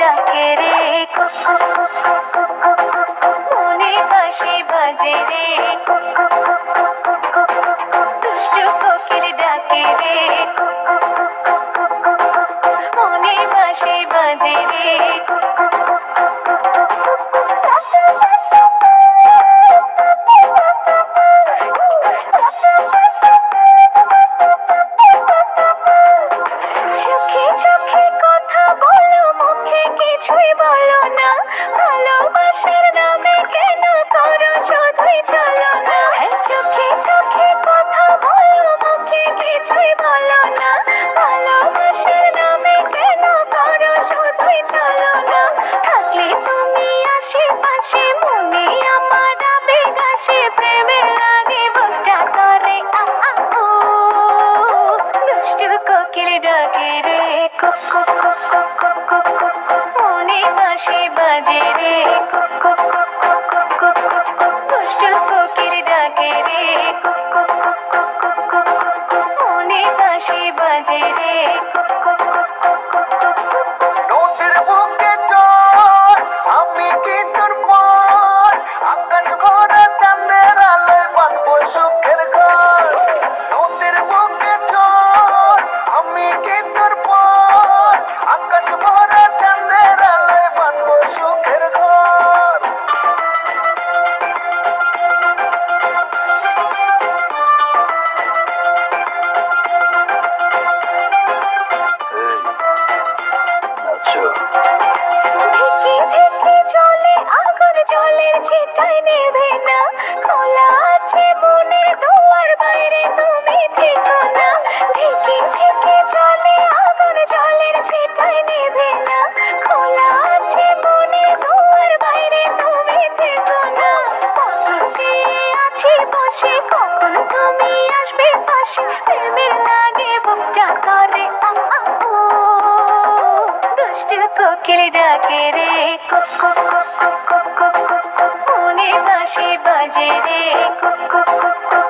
ডাকে রে cook cook cook cook cook cook cook, মনে বাঁশি বাজে রে cook cook cook cook cook cook cook, দুষ্টু কোকিল ডাকে রে cook cook cook cook cook cook cook, মনে বাঁশি বাজে রে cook cook cook cook cook cook cook. চোখে চোখে কথা বলো, মুখে কিছুই বলো না, ভালোবাসার নামে কেন করো শুধুই চলো না। চোখে চোখে কথা বলো, মুখে কিছুই বলো না, ভালোবাসার নামে কেন করো শুধুই চলো না। থাকলে তুমি আশেপাশে, মনে আমার আবেগ আসে, প্রেমের লাগে বুকটা করে আ আ ও, দুষ্টু কোকিল ডাকে রে cook cook cook cook cook cook cook cook, মনে বাঁশি বাজে রে cook cook cook cook cook cook cook cook, দুষ্টু কোকিল ডাকে রে cook cook cook cook cook cook cook cook, মনে বাঁশি বাজে রে cook cook cook cook cook cook cook cook. নদীর বুকে চর আমি কি তোর পর, আকাশ ভরা চাঁদের আলোয় বাঁধবো সুখের ঘর। নদীর বুকে চর আমি কি তোর পর, আকাশ ভরা চাঁদের আলোয় বাঁধবো সুখের ঘর। নাচো ধিকি ধিকি চলে আগুন, জলের ছিটায় নেভে না, খোলা আছে মনের দুয়ার, বাইরে তুমি থেকো না। ধিকি ধিকি চলে আগুন, জলের ছিটায় নেভে না, খোলা আছে মনের দুয়ার, বাইরে তুমি থেকো না। কত চেয়ে আছি বসে, কখন তুমি আসবে পাশে, প্রেমের লাগে বুকটা করে আ আ ও, দুষ্টু কোকিল ডাকে রে cook cook cook cook cook cook cook, মনে বাঁশি বাজে রে কুক কুক কুক কুক